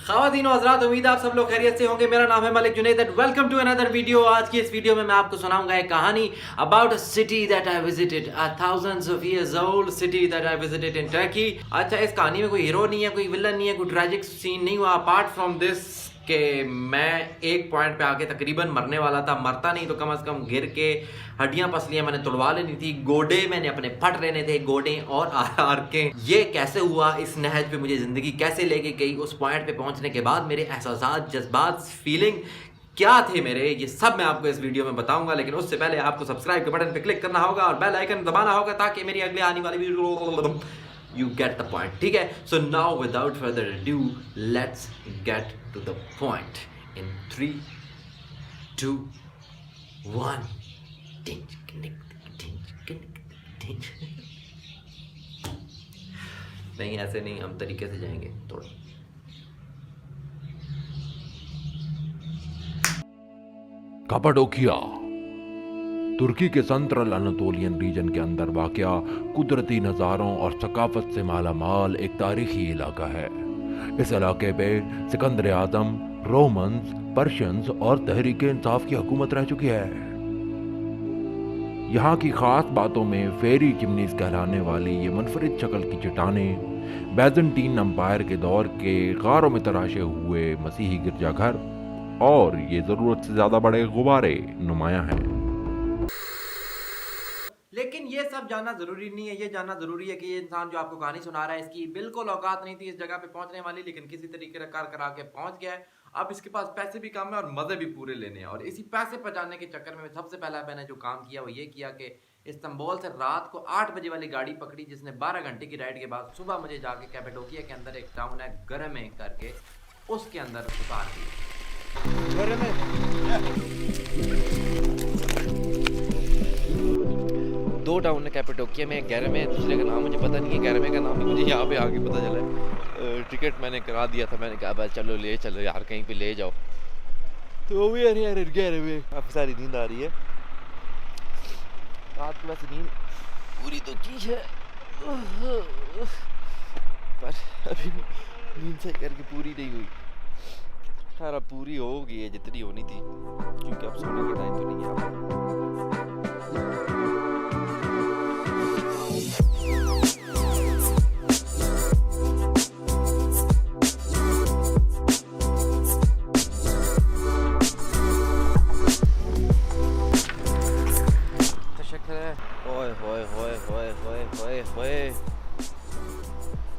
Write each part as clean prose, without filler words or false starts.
ख़वातीन और हज़रात, उम्मीद है आप सब लोग खैरियत से होंगे। मेरा नाम है Malik Junaid and welcome to another video. आज की इस वीडियो में मैं आपको सुनाऊंगा एक कहानी about a city that I visited, a thousands of years old city that I visited in Turkey. अच्छा, इस कहानी में कोई हीरो नहीं है, कोई विलन नहीं है, कोई ट्रेजिक सीन नहीं हुआ अपार्ट फ्रॉम दिस कि मैं एक पॉइंट पे आके तकरीबन मरने वाला था। मरता नहीं तो कम से कम गिर के हड्डियां पसलियां मैंने तुड़वा लेनी थी, गोडे मैंने अपने फट लेने थे, गोडे और आर के। ये कैसे हुआ, इस नहज पे मुझे जिंदगी कैसे लेके गई, उस पॉइंट पे पहुंचने के बाद मेरे एहसास, जज्बात, फीलिंग क्या थे मेरे, ये सब मैं आपको इस वीडियो में बताऊंगा। लेकिन उससे पहले आपको सब्सक्राइब के बटन पे क्लिक करना होगा और बेल आइकन दबाना होगा ताकि मेरी अगले आने वाली video you get the point, ठीक है। So now without further ado, let's get to the point in 3 2 1 नहीं, ऐसे नहीं, हम तरीके से जाएंगे थोड़ा। कपाडोकिया तुर्की के सेंट्रल अनातोलियन रीजन के अंदर वाक़या कुदरती नज़ारों और सकाफत से मालामाल एक तारीखी इलाका है। इस इलाके पे सिकंदर आज़म, रोमन्स, पर्शियंस और तहरीक इंसाफ की हुकूमत रह चुकी है। यहाँ की ख़ास बातों में फेरी चिमनीज कहलाने वाली ये मुनफरिद शक्ल की चट्टानें, बैजेंटीन एम्पायर के दौर के गारों में तराशे हुए मसीही गिरजाघर और ये ज़रूरत से ज़्यादा बड़े गुब्बारे नुमायाँ हैं। लेकिन ये सब जानना जरूरी नहीं है। ये जानना जरूरी है कि ये इंसान जो आपको कहानी सुना रहा है, इसकी बिल्कुल औकात नहीं थी इस जगह पे पहुंचने वाली, लेकिन किसी तरीके से कार करा के पहुंच गया है। अब इसके पास पैसे भी कम है और मजे भी पूरे लेने हैं। और इसी पैसे बचाने के चक्कर में सबसे पहला मैंने जो काम किया वो ये किया कि इस्तांबुल से रात को 8 बजे वाली गाड़ी पकड़ी, जिसने 12 घंटे की राइड के बाद सुबह मुझे जाके कैपेडोकिया के अंदर एक टाउन है गरमे करके, उसके अंदर उतार दो टाउन है कैपेडोकिया में, गैरमे है, दूसरे का नाम मुझे पता नहीं है। गैरमे का नाम भी मुझे यहाँ पे आके पता चला है। टिकट मैंने करा दिया था, मैंने कहा बस चलो ले चलो यार, कहीं पे ले जाओ। तो वो यार गैरमे काफ़ी सारी नींद आ रही है। रात को वैसे नींद पूरी तो की है, पर अभी नींद सही करके पूरी नहीं हुई। खैर अब पूरी होगी है जितनी होनी थी, क्योंकि अब सोने का टाइम तो नहीं है।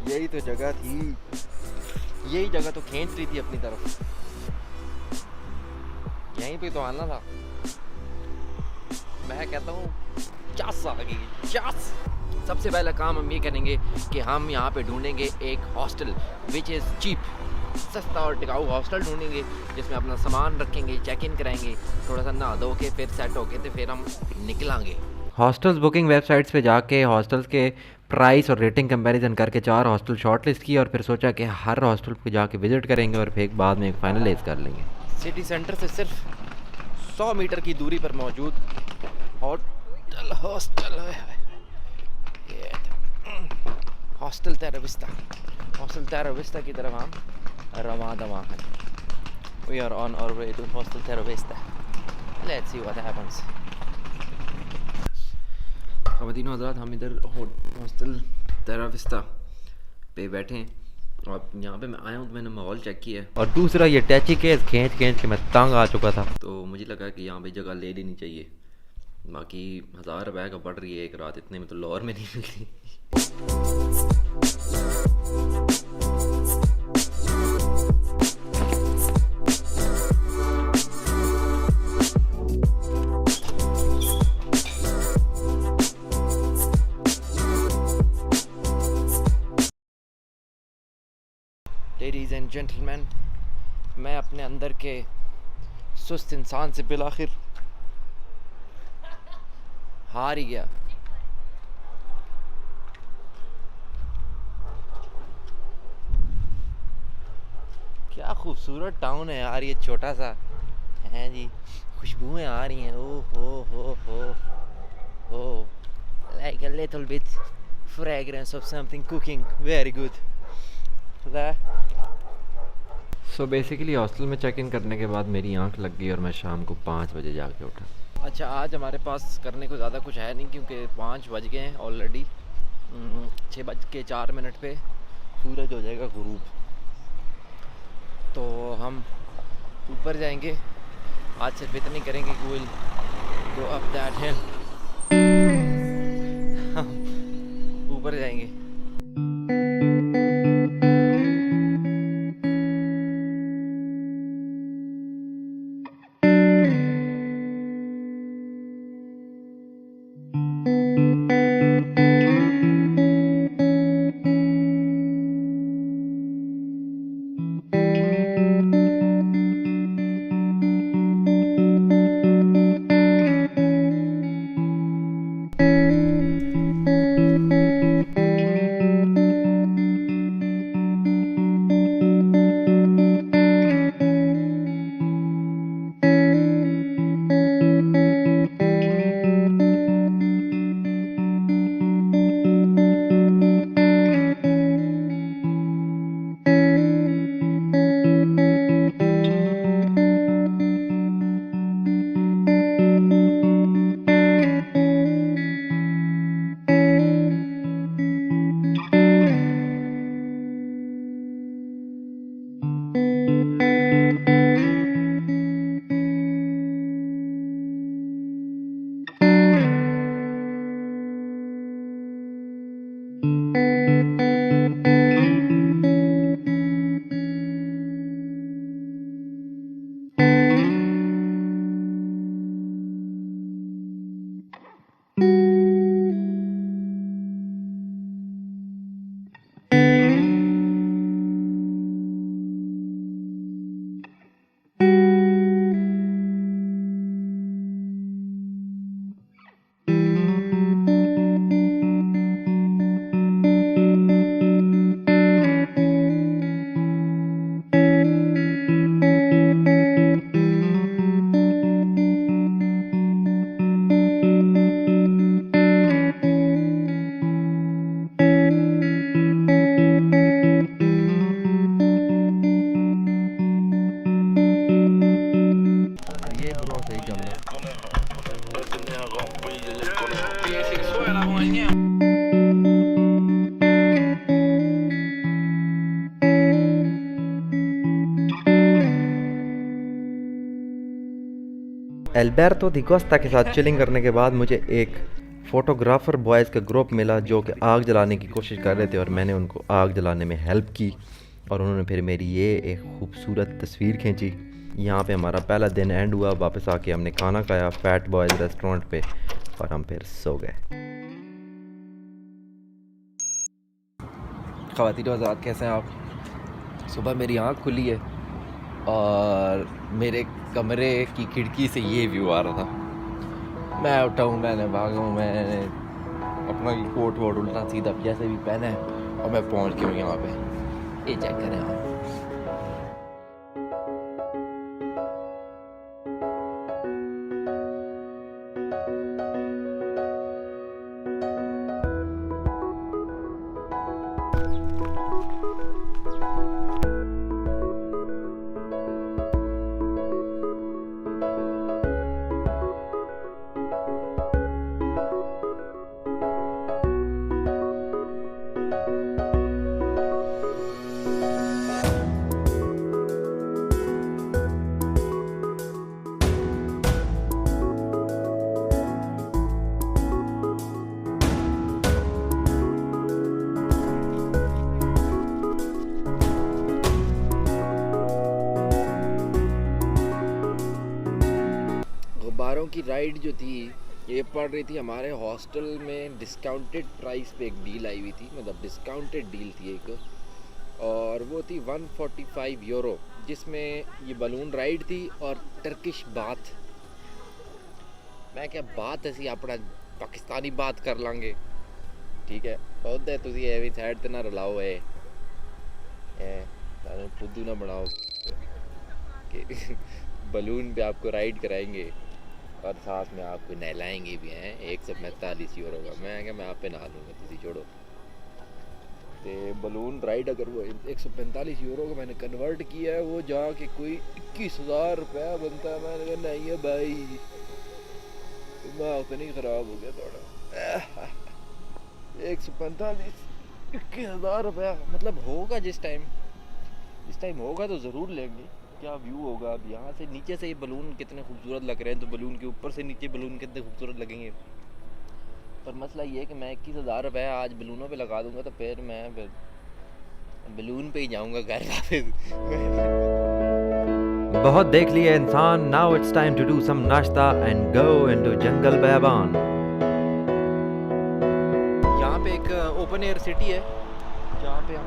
यही तो जगह थी, यही जगह तो खींच रही थी अपनी तरफ, यहीं पे तो आना था। मैं कहता हूँ चस आ गई, चस। सबसे पहला काम हम ये करेंगे कि हम यहाँ पे ढूंढेंगे एक हॉस्टल विच इज़ चीप, सस्ता और टिकाऊ हॉस्टल ढूंढेंगे जिसमें अपना सामान रखेंगे, चेक इन कराएंगे, थोड़ा सा नहा धो के फिर सेट होके तो फिर हम निकलांगे। हॉस्टल्स बुकिंग वेबसाइट्स पे जाके हॉस्टल्स के प्राइस और रेटिंग कंपैरिजन करके 4 हॉस्टल शॉर्टलिस्ट की और फिर सोचा कि हर हॉस्टल पे जाके विजिट करेंगे और फिर बाद में एक फाइनलाइज कर लेंगे। सिटी सेंटर से सिर्फ 100 मीटर की दूरी पर मौजूद हॉस्टल है, हॉस्टल तेराविस्ता की तरफ हम रवां दवा हैं। We are on our way to hostel Teravista. Let's see what happens. ख़वातीन हज़रात, हम इधर हॉस्टल तेराविस्ता पे बैठे हैं और यहाँ पे मैं आया हूँ तो मैंने माहौल चेक किया है। और दूसरा ये टैची केस खींच के मैं तंग आ चुका था, तो मुझे लगा कि यहाँ पे जगह ले लेनी चाहिए। बाकी 1000 रुपये का पड़ रही है एक रात, इतने में तो लाहौर में नहीं मिलती। लेडीज़ एंड जेंटलमैन, मैं अपने अंदर के सुस्त इंसान से बिलाखिर हार ही गया। क्या खूबसूरत टाउन है यार, ये छोटा सा है जी। खुशबुएं आ रही हैं, ओ हो, like a little bit fragrance of something cooking, very good. So basically hostel में चेक इन करने के बाद मेरी आंख लग गई और मैं शाम को 5 बजे जाके उठा। अच्छा, आज हमारे पास करने को ज़्यादा कुछ है नहीं क्योंकि 5 बज गए हैं ऑलरेडी। 6:04 पे सूरज हो जाएगा गुरूब। तो हम ऊपर जाएंगे। आज सिर्फ इतनी करेंगे कि will go up that hill. ऊपर जाएंगे। एल्बर्टो दी कोस्टा के साथ चिलिंग करने के बाद मुझे एक फ़ोटोग्राफ़र बॉयज़ का ग्रुप मिला जो कि आग जलाने की कोशिश कर रहे थे और मैंने उनको आग जलाने में हेल्प की और उन्होंने फिर मेरी ये एक खूबसूरत तस्वीर खींची। यहाँ पे हमारा पहला दिन एंड हुआ। वापस आके हमने खाना खाया फैट बॉयज़ रेस्टोरेंट पे और हम फिर सो गए। ख़वातीन व हज़रात, कैसे हैं आप? सुबह मेरी आँख खुली है और मेरे कमरे की खिड़की से ये व्यू आ रहा था। मैं उठा हूँ, मैंने भागा हूँ, मैंने अपना कोट वोट उल्टा सीधा जैसे भी पहना है और मैं पहुँच गया हूँ यहाँ पे। ये चेक करें आप। गुब्बारों की राइड जो थी ये पड़ रही थी हमारे हॉस्टल में डिस्काउंटेड प्राइस पे एक डील आई हुई थी, मतलब डिस्काउंटेड डील थी एक, और वो थी 145 यूरो, जिसमें ये बलून राइड थी और टर्किश बात। मैं क्या बात ऐसी अपना पाकिस्तानी बात कर लांगे, ठीक है। पौधे तुम एवं साइड ते ना रलाओ फुद्दू ना बनाओ कि बलून पे आपको राइड कराएंगे और साथ में आपको नहलाएंगे भी हैं 145 यूरो का। मैं क्या मैं आप पे नहा लूँगा, तुझे छोड़ो। तो बलून राइड अगर वो 145 यूरो को मैंने कन्वर्ट किया है, वो जाके कोई 21,000 रुपया बनता है। मैंने कहा नहीं है भाई, दिमाग तो नहीं ख़राब हो गया थोड़ा। 145 21,000 रुपया मतलब होगा जिस टाइम होगा तो ज़रूर लेंगे। क्या व्यू होगा। अब यहाँ से नीचे से ये बलून कितने खूबसूरत लग रहे हैं, तो बलून के ऊपर से नीचे बलून कितने खूबसूरत लगेंगे। पर मसला ये है कि मैं 21,000 रुपये आज बलूनों पे लगा दूंगा, तो फिर मैं बलून पे ही जाऊंगा घर वापस। बहुत देख लिया इंसान, now it's time to do some nashta and go into जंगल बैबान। यहाँ पे एक ओपन एयर सिटी है जहाँ पे हम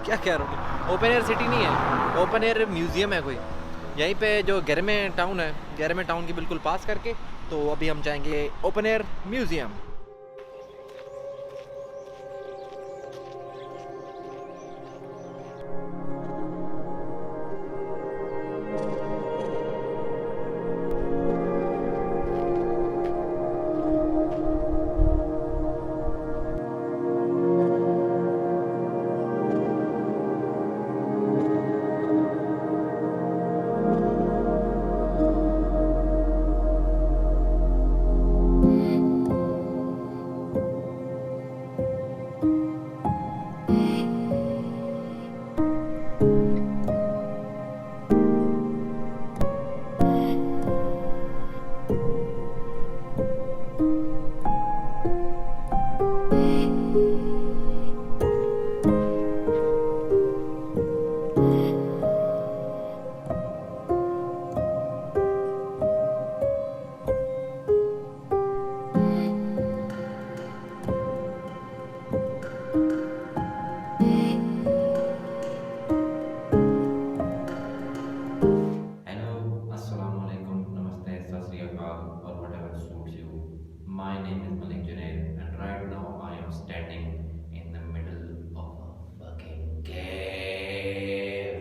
क्या कह रहा हूँ, ओपन एयर सिटी नहीं है, ओपन एयर म्यूज़ियम है कोई यहीं पे जो गरमे टाउन है, गरमे टाउन के बिल्कुल पास करके। तो अभी हम जाएंगे open air museum. My name is Malik Junaid, and right now I am standing in the middle of a fucking cave.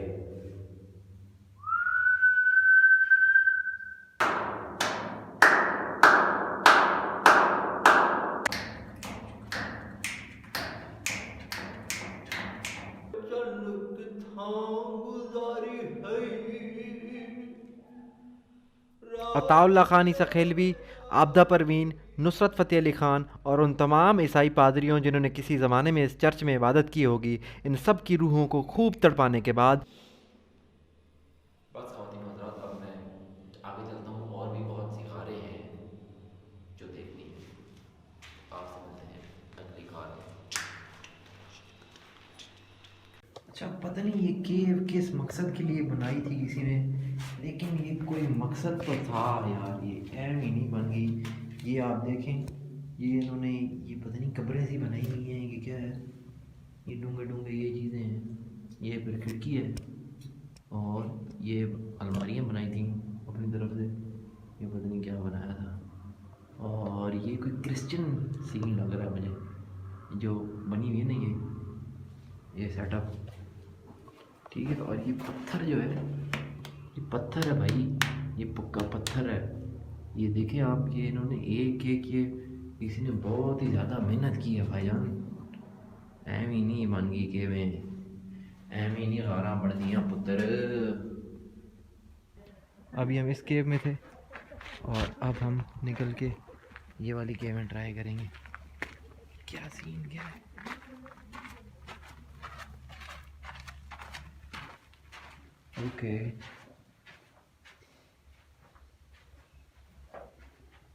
Attaullah Khan Esakhelvi, Abida Parveen, Nusrat Fateh Ali Khan और उन तमाम ईसाई पादरियों जिन्होंने किसी ज़माने में इस चर्च में इबादत की होगी, इन सब की रूहों को खूब तड़पाने के बाद बस ख़वातीन व हज़रात, अब मैं आगे चलता हूँ। और भी बहुत सी खारें हैं जो देखनी है। आपसे मिलते हैं अगली खार में। अच्छा, पता नहीं ये केव किस मकसद के लिए बनाई थी किसी ने, लेकिन ये कोई मकसद तो था यार। ये एम ही नहीं बन गई। ये आप देखें, ये इन्होंने ये पता नहीं कब्रें सी बनाई हुई हैं, ये क्या है, ये डूंगे डूंगे ये चीज़ें हैं। ये फिर खिड़की है और ये अलमारियाँ बनाई थी अपनी तरफ से, ये पता नहीं क्या बनाया था। और ये कोई क्रिश्चियन सीन लग रहा है मुझे जो बनी हुई है ना, ये सेटअप, ठीक है। और ये पत्थर जो है, ये पत्थर है भाई, ये पक्का पत्थर है। ये देखें आप, ये इन्होंने एक एक ये किसी ने बहुत ही ज़्यादा मेहनत की है भाईजान। एम ही नहीं बन गई के में, एम ही नहीं गारा बढ़ दिया पुत्र। अभी हम इस केव में थे और अब हम निकल के ये वाली केव में ट्राई करेंगे। क्या सीन क्या है। ओके,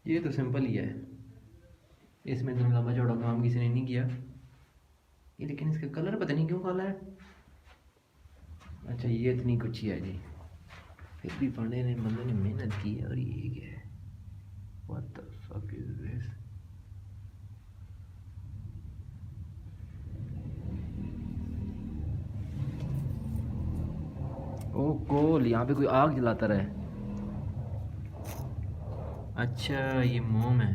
ये तो सिंपल ही है, इसमें इतना लंबा चौड़ा काम किसी ने नहीं किया। ये लेकिन इसका कलर पता नहीं क्यों काला है। अच्छा, ये इतनी कुछ ही है जी, फिर भी बंदे ने मेहनत की है। और ये क्या है, what the fuck is this. ओ कोल, यहाँ पे कोई आग जलाता रहे। अच्छा, ये मोम है,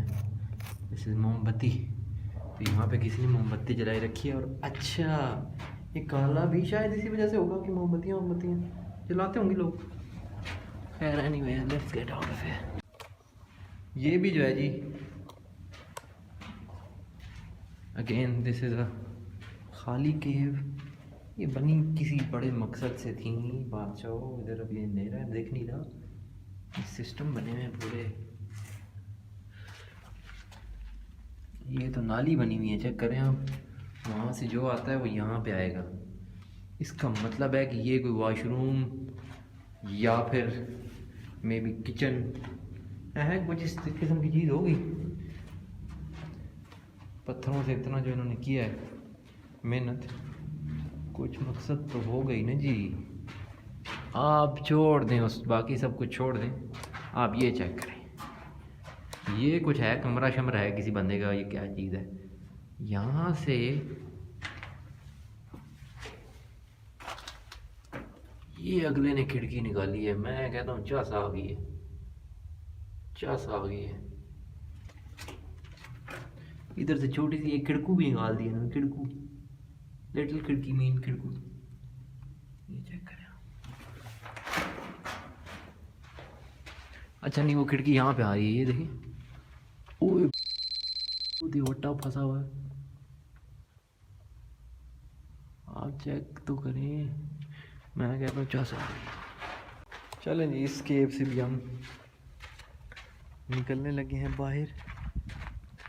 दिस इज मोमबत्ती। तो यहाँ पे किसी ने मोमबत्ती जलाई रखी है। और अच्छा, ये काला भी शायद इसी वजह से होगा कि मोमबत्तियाँ जलाते होंगे लोग। खैर anyway, let's get out of here. ये भी जो है जी, अगेन दिस इज अ खाली केव, ये बनी किसी बड़े मकसद से थी बादशाह। इधर अब ये अंधेरा है, देख नहीं रहा। सिस्टम बने हुए हैं पूरे। ये तो नाली बनी हुई है, चेक करें आप। वहाँ से जो आता है वो यहाँ पे आएगा। इसका मतलब है कि ये कोई वॉशरूम या फिर मे बी किचन है, कुछ इस किस्म की चीज़ होगी। पत्थरों से इतना जो इन्होंने किया है मेहनत, कुछ मकसद तो हो गई ना जी। आप छोड़ दें उस, बाकी सब कुछ छोड़ दें। आप ये चेक करें, ये कुछ है, कमरा शमरा है किसी बंदे का। ये क्या चीज़ है? यहाँ से ये अगले ने खिड़की निकाली है। मैं कहता हूँ चस आ गई है, चस आ गई है। इधर से छोटी सी एक खिड़कू भी निकाल दी इन्होंने, खिड़कू, लिटिल खिड़की, मेन खिड़कू। ये चेक करें। अच्छा नहीं, वो खिड़की यहाँ पे आ रही है, ये देखिए। ओए वट्टा फंसा हुआ है, आप चेक तो करें। मैं कहता हूँ चस आ गई। चलें जी, इस केव से भी हम निकलने लगे हैं बाहर।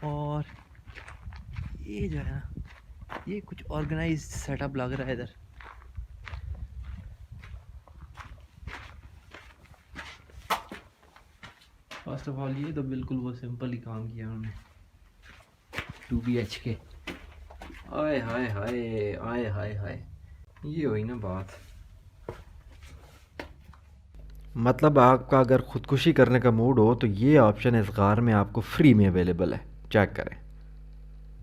और ये जो है ना, ये कुछ ऑर्गेनाइज सेटअप लग रहा है इधर। फर्स्ट ऑफ ऑल ये तो बिल्कुल वो सिंपल ही काम किया उन्होंने, 2 BHK। आय हाय हाय, आय हाय हाय, ये हुई ना बात। मतलब आपका अगर ख़ुदकुशी करने का मूड हो तो ये ऑप्शन इस गार में आपको फ्री में अवेलेबल है, चेक करें।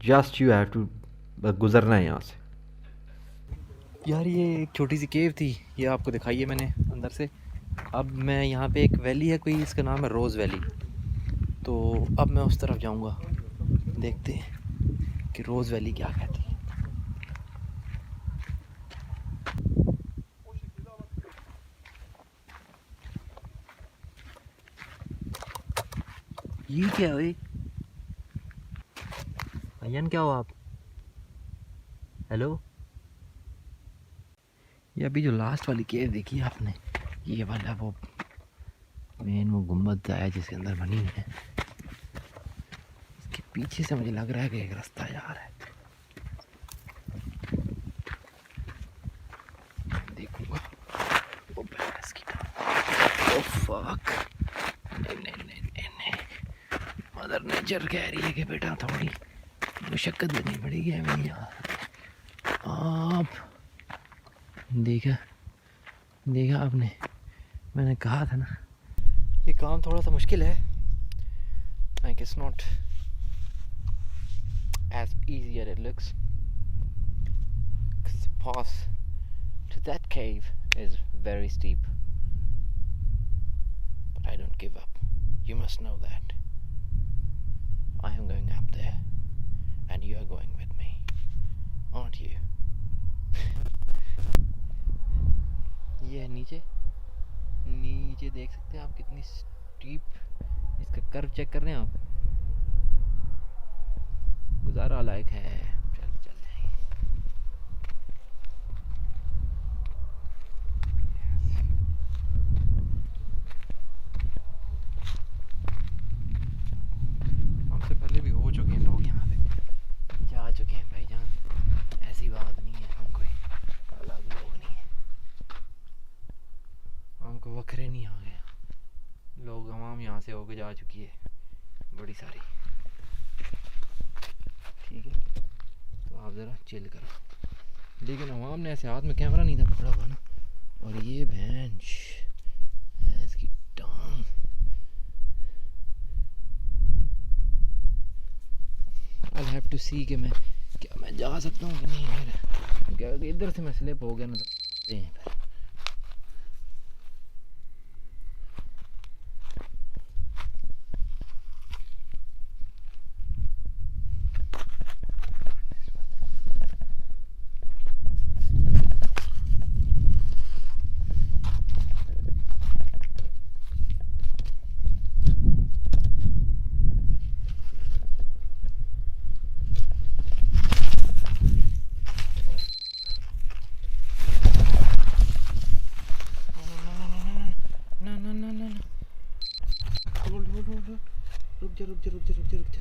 जस्ट यू हैव टू गुज़रना है यहाँ से। यार ये एक छोटी सी केव थी, ये आपको दिखाई है मैंने अंदर से। अब मैं यहाँ पे, एक वैली है कोई, इसका नाम है रोज़ वैली। तो अब मैं उस तरफ जाऊँगा, देखते हैं कि रोज़ वैली क्या कहती है। ये क्या है भैया, क्या हो आप? हेलो। ये अभी जो लास्ट वाली केव देखी है आपने, ये वाला वो मेन वो गुम्बद है जिसके अंदर बनी है। इसके पीछे से मुझे लग रहा है कि एक रास्ता जा रहा है। देखूंगा वो भैंस की टांग। ओह फक, नहीं। मदर नेचर कह रही है कि बेटा थोड़ी मुशक्कत देनी पड़ेगी हमें यार। आप देखा आपने, मैंने कहा था ना, ये काम थोड़ा सा मुश्किल है। like it's not as easy as it looks, because the path to that cave is very steep, but I don't give up. You must know that I am going up there and you are going with me, aren't you? ये नीचे देख सकते हैं आप, कितनी steep इसका curve check कर रहे हैं आप। गुजारा लायक है। चल जाएंगे। हमसे पहले भी हो चुके हैं लोग, यहाँ पे जा चुके हैं भाईजान, ऐसी बात नहीं है। हम कोई अलग लोग नहीं है, हमको वखरे नहीं आ गए लोग। आवाम यहाँ से होके जा चुकी है बड़ी सारी, ठीक है। तो आप ज़रा चिल करो। लेकिन आवाम ने ऐसे हाथ में कैमरा नहीं था पकड़ा हुआ ना, और ये भैंस इसकी टांग। आई हैव टू सी कि मैं जा सकता हूँ कि नहीं यार, क्या इधर से मैं स्लिप हो गया ना तो रुक जा रुक जा रुक जा रुक जा रुक जा।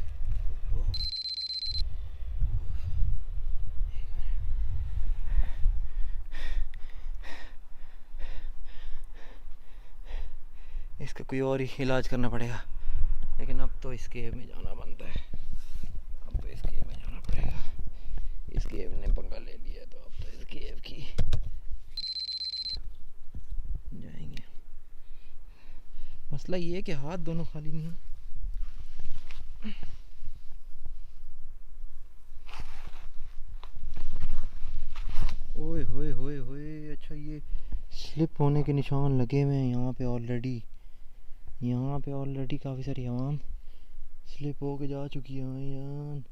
इसका कोई और ही इलाज करना पड़ेगा, लेकिन अब तो इस केव में जाना बनता है। अब तो इस केव में जाना पड़ेगा। इस केव ने पंगा ले लिया तो अब तो इस केव की जाएंगे। मसला ये है कि हाथ दोनों खाली नहीं हैं। ओए होए होए होए, अच्छा ये स्लिप होने के निशान लगे हुए हैं यहाँ पे ऑलरेडी। यहाँ पे ऑलरेडी काफ़ी सारी आवाम स्लिप हो के जा चुकी है यार।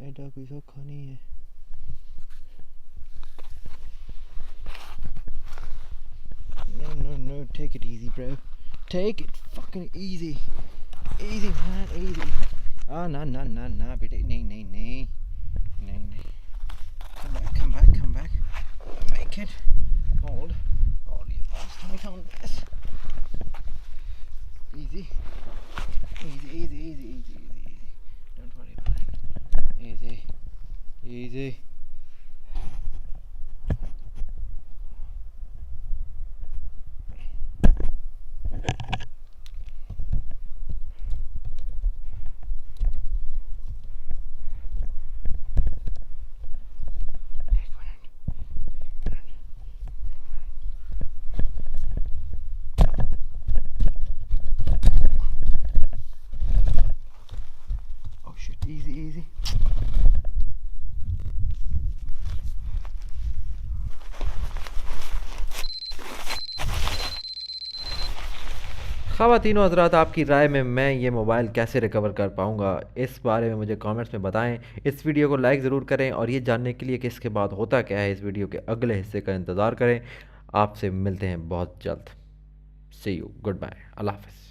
ऐसा कोई सौखा नहीं है। No, no, no, take it easy, bro. Take it fucking easy. Easy, man, easy. Ah, ना ना ना ना बेटे, नहीं नहीं नहीं नहीं नहीं। Come back, come back, come back. Make it. Hold your stomach on this. Easy. Easy, easy, easy, easy, easy, easy. Don't worry about it. Easy. Easy. Easy, easy. ख़वातीन हज़रात, आपकी राय में मैं ये मोबाइल कैसे रिकवर कर पाऊँगा, इस बारे में मुझे कमेंट्स में बताएं। इस वीडियो को लाइक ज़रूर करें और ये जानने के लिए कि इसके बाद होता क्या है, इस वीडियो के अगले हिस्से का इंतज़ार करें। आपसे मिलते हैं बहुत जल्द। सी यू, गुड बाय, अल्लाह हाफ़िज़।